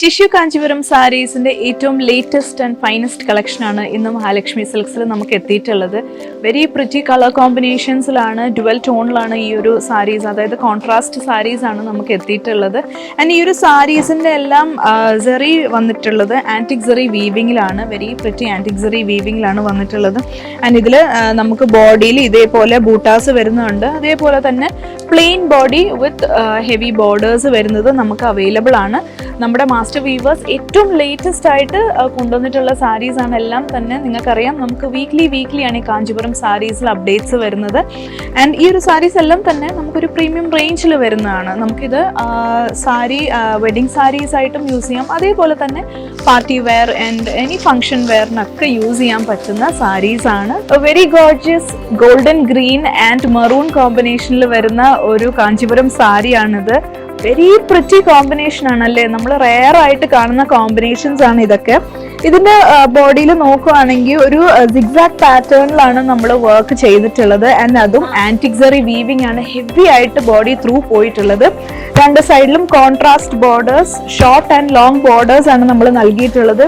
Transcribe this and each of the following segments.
Tissue Kanchipuram സാരീസിന്റെ ഏറ്റവും latest and finest collection ആണ് ഇന്ന് മഹാലക്ഷ്മി സിൽക്സിൽ നമുക്ക് എത്തിയിട്ടുള്ളത്. വെരി പ്രിറ്റി കളർ കോമ്പിനേഷൻസിലാണ്, ഡുവൽ ടോണിലാണ് ഈ ഒരു സാരീസ്, അതായത് കോൺട്രാസ്റ്റ് സാരീസ് ആണ് നമുക്ക് എത്തിയിട്ടുള്ളത്. ആൻഡ് ഈ ഒരു സാരീസിന്റെ എല്ലാം സെറി വന്നിട്ടുള്ളത് ആന്റിക് സെറി വീവിങ്ങിലാണ്, വെരി പ്രിറ്റി ആന്റിക് സെറി വീവിങ്ങിലാണ് വന്നിട്ടുള്ളത്. ആൻഡ് ഇതിൽ നമുക്ക് ബോഡിയിൽ ഇതേപോലെ ബൂട്ടാസ് വരുന്നുണ്ട്, അതേപോലെ തന്നെ plain body with heavy borders വരുന്നത് നമുക്ക് അവൈലബിൾ ആണ്. നമ്മുടെ മാസ്റ്റർ വീവേഴ്സ് ഏറ്റവും ലേറ്റസ്റ്റ് ആയിട്ട് കൊണ്ടുവന്നിട്ടുള്ള സാരീസ് ആണ് എല്ലാം തന്നെ. നിങ്ങൾക്കറിയാം, നമുക്ക് വീക്ക്ലി ആണ് ഈ കാഞ്ചീപുരം സാരീസിൽ അപ്ഡേറ്റ്സ് വരുന്നത്. ആൻഡ് ഈ ഒരു സാരീസ് എല്ലാം തന്നെ നമുക്കൊരു പ്രീമിയം റേഞ്ചിൽ വരുന്നതാണ്. നമുക്കിത് സാരി വെഡിങ് സാരീസ് ആയിട്ടും യൂസ് ചെയ്യാം, അതേപോലെ തന്നെ party wear and any function വെയറിനൊക്കെ യൂസ് ചെയ്യാൻ പറ്റുന്ന സാരീസ് ആണ്. Very gorgeous golden green and maroon കോമ്പിനേഷനിൽ വരുന്ന ഒരു കാഞ്ചീപുരം സാരിയാണിത്. വെരി പ്രിറ്റി കോമ്പിനേഷൻ ആണല്ലേ, നമ്മൾ റെയർ ആയിട്ട് കാണുന്ന കോമ്പിനേഷൻസ് ആണ് ഇതൊക്കെ. ഇതിന്റെ ബോഡിയിൽ നോക്കുകയാണെങ്കിൽ ഒരു സിഗ്സാഗ് പാറ്റേണിലാണ് നമ്മൾ വർക്ക് ചെയ്തിട്ടുള്ളത്. ആൻഡ് അതും ആന്റിക് സെറി വീവിംഗ് ആണ്, ഹെവി ആയിട്ട് ബോഡി ത്രൂ പോയിട്ടുള്ളത്. രണ്ട് സൈഡിലും contrast borders, short and long borders ആണ് നമ്മൾ നൽകിയിട്ടുള്ളത്.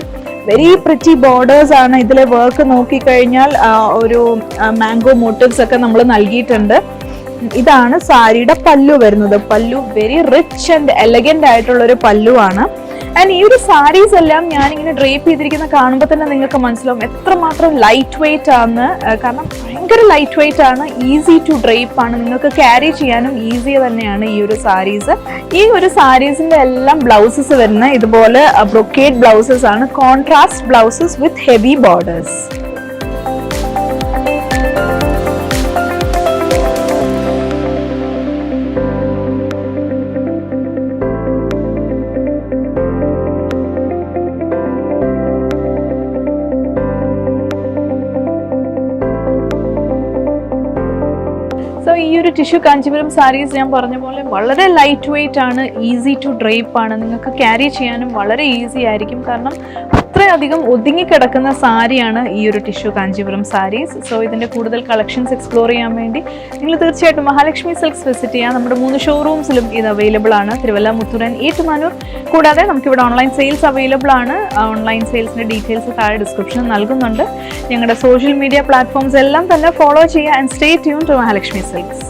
വെരി പ്രിറ്റി ബോർഡേഴ്സ് ആണ്. ഇതിലെ വർക്ക് നോക്കിക്കഴിഞ്ഞാൽ ഒരു മാംഗോ മോട്ടീവ്സ് ഒക്കെ നമ്മൾ നൽകിയിട്ടുണ്ട്. ഇതാണ് സാരിയുടെ പല്ലു വരുന്നത്. പല്ലു വെരി റിച്ച് ആൻഡ് എലഗന്റ് ആയിട്ടുള്ള ഒരു പല്ലു ആണ്. ആൻഡ് ഈ ഒരു സാരീസ് എല്ലാം ഞാനിങ്ങനെ ഡ്രേപ്പ് ചെയ്തിരിക്കുന്ന കാണുമ്പോൾ തന്നെ നിങ്ങൾക്ക് മനസ്സിലാവും എത്രമാത്രം ലൈറ്റ് വെയിറ്റ് ആണ്. കാരണം ഭയങ്കര ലൈറ്റ് വെയിറ്റ് ആണ്, ഈസി ടു ഡ്രേപ്പ് ആണ്, നിങ്ങൾക്ക് ക്യാരി ചെയ്യാനും ഈസി തന്നെയാണ് ഈ ഒരു സാരീസ്. ഈ ഒരു സാരീസിന്റെ എല്ലാം ബ്ലൗസസ് വരുന്ന ഇതുപോലെ ബ്രൊക്കേഡ് ബ്ലൗസസ് ആണ്, കോൺട്രാസ്റ്റ് ബ്ലൗസസ് വിത്ത് ഹെവി ബോർഡേഴ്സ്. ഈ ഒരു ടിഷ്യൂ കാഞ്ചീപുരം സാരീസ് ഞാൻ പറഞ്ഞ പോലെ വളരെ ലൈറ്റ് വെയിറ്റ് ആണ്, ഈസി ടു ഡ്രേപ്പ് ആണ്, നിങ്ങൾക്ക് ക്യാരി ചെയ്യാനും വളരെ ഈസി ആയിരിക്കും. കാരണം അത്രയധികം ഒതുങ്ങിക്കിടക്കുന്ന സാരിയാണ് ഈ ഒരു ടിഷ്യൂ കാഞ്ചീപുരം സാരീസ്. സോ ഇതിൻ്റെ കൂടുതൽ കളക്ഷൻസ് എക്സ്പ്ലോർ ചെയ്യാൻ വേണ്ടി നിങ്ങൾ തീർച്ചയായിട്ടും മഹാലക്ഷ്മി സിൽക്സ് വിസിറ്റ് ചെയ്യാം. നമ്മുടെ 3 ഷോറൂംസിലും ഇത് അവൈലബിൾ ആണ്, തിരുവല്ല, മുത്തൂർ, ഏറ്റുമാനൂർ. കൂടാതെ നമുക്കിവിടെ ഓൺലൈൻ സെയിൽസ് അവൈലബിൾ ആണ്. ഓൺലൈൻ സെയിൽസിൻ്റെ ഡീറ്റെയിൽസ് താഴെ ഡിസ്ക്രിപ്ഷനിൽ നൽകുന്നുണ്ട്. ഞങ്ങളുടെ സോഷ്യൽ മീഡിയ പ്ലാറ്റ്ഫോംസ് എല്ലാം തന്നെ ഫോളോ ചെയ്യുക. And stay tune to Mahalakshmi silks.